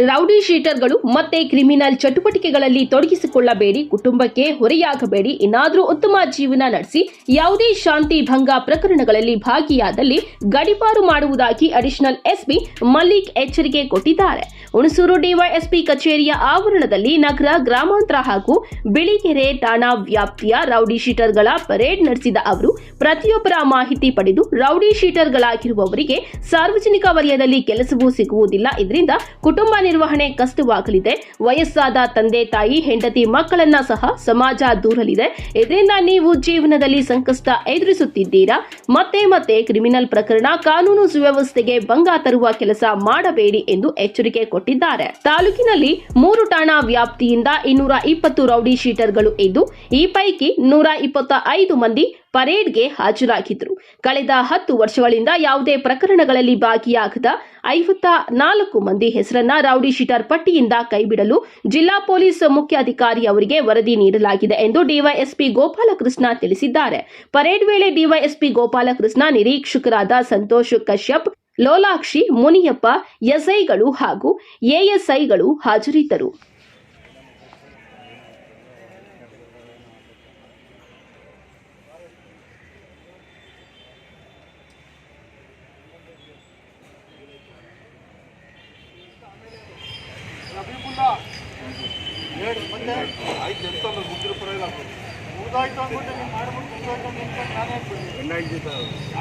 Rowdy ಶೀಟರ್ಗಳು ಮತ್ತೆ criminal ಚಟುವಟಿಕೆಗಳಲ್ಲಿ ತೊಡಗಿಸಿಕೊಳ್ಳಬೇಡಿ, ಕುಟುಂಬಕ್ಕೆ ಹೊರೆಯಾಗಬೇಡಿ. ಇನ್ನಾದರೂ ಉತ್ತಮ ಜೀವನ ನಡೆಸಿ. ಯಾವುದೇ ಶಾಂತಿ ಭಂಗ ಪ್ರಕರಣಗಳಲ್ಲಿ ಭಾಗಿಯಾದಲ್ಲಿ ಗಡೀಪಾರು ಮಾಡುವುದಾಗಿ ಅಡಿಷನಲ್ ಎಸ್ಪಿ ಮಲ್ಲಿಕ್ ಎಚ್ಚರಿಕೆ ಕೊಟ್ಟಿದ್ದಾರೆ. ಹುಣಸೂರು ಡಿವೈಎಸ್ಪಿ ಕಚೇರಿಯ ಆವರಣದಲ್ಲಿ ನಗರ ಗ್ರಾಮಾಂತರ ಹಾಗೂ ಬಿಳಿಕೆರೆ ಠಾಣಾ ವ್ಯಾಪ್ತಿಯ ರೌಡಿ ಶೀಟರ್ಗಳ ಪರೇಡ್ ನಡೆಸಿದ ಅವರು, ಪ್ರತಿಯೊಬ್ಬರ ಮಾಹಿತಿ ಪಡೆದು ರೌಡಿ ಶೀಟರ್ಗಳಾಗಿರುವವರಿಗೆ ಸಾರ್ವಜನಿಕ ವಲಯದಲ್ಲಿ ಕೆಲಸವೂ ಸಿಗುವುದಿಲ್ಲ. ಇದರಿಂದ ಕುಟುಂಬ ನಿರ್ವಹಣೆ ಕಷ್ಟವಾಗಲಿದೆ. ವಯಸ್ಸಾದ ತಂದೆ ತಾಯಿ, ಹೆಂಡತಿ, ಮಕ್ಕಳನ್ನ ಸಹ ಸಮಾಜ ದೂರಲಿದೆ. ಇದರಿಂದ ನೀವು ಜೀವನದಲ್ಲಿ ಸಂಕಷ್ಟ ಎದುರಿಸುತ್ತಿದ್ದೀರಾ. ಮತ್ತೆ ಕ್ರಿಮಿನಲ್ ಪ್ರಕರಣ, ಕಾನೂನು ಸುವ್ಯವಸ್ಥೆಗೆ ಭಂಗ ತರುವ ಕೆಲಸ ಮಾಡಬೇಡಿ ಎಂದು ಎಚ್ಚರಿಕೆ ಕೊಟ್ಟಿದ್ದಾರೆ. ತಾಲೂಕಿನಲ್ಲಿ 3 ಠಾಣಾ ವ್ಯಾಪ್ತಿಯಿಂದ 220 ರೌಡಿ ಶೀಟರ್ಗಳು ಇದ್ದು, ಈ ಪೈಕಿ 125 ಮಂದಿ ಪರೇಡ್ಗೆ ಹಾಜರಾಗಿದ್ದರು. ಕಳೆದ 10 ವರ್ಷಗಳಿಂದ ಯಾವುದೇ ಪ್ರಕರಣಗಳಲ್ಲಿ ಭಾಗಿಯಾಗದ 54 ಮಂದಿ ಹೆಸರನ್ನ ರೌಡಿ ಶೀಟರ್ ಪಟ್ಟಿಯಿಂದ ಕೈಬಿಡಲು ಜಿಲ್ಲಾ ಪೊಲೀಸ್ ಮುಖ್ಯಾಧಿಕಾರಿ ಅವರಿಗೆ ವರದಿ ನೀಡಲಾಗಿದೆ ಎಂದು ಡಿವೈಎಸ್ಪಿ ಗೋಪಾಲಕೃಷ್ಣ ತಿಳಿಸಿದ್ದಾರೆ. ಪರೇಡ್ ವೇಳೆ ಡಿವೈಎಸ್ಪಿ ಗೋಪಾಲಕೃಷ್ಣ, ನಿರೀಕ್ಷಕರಾದ ಸಂತೋಷ್ ಕಶ್ಯಪ್, ಲೋಲಾಕ್ಷಿ, ಮುನಿಯಪ್ಪ, ಎಸ್ಐಗಳು ಹಾಗೂ ಎಎಸ್ಐಗಳು ಹಾಜರಿದ್ದರು.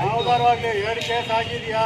ಯಾವ್ದಾರು ಆಗಲಿ 2 ಕೇಸ್ ಆಗಿದೆಯಾ?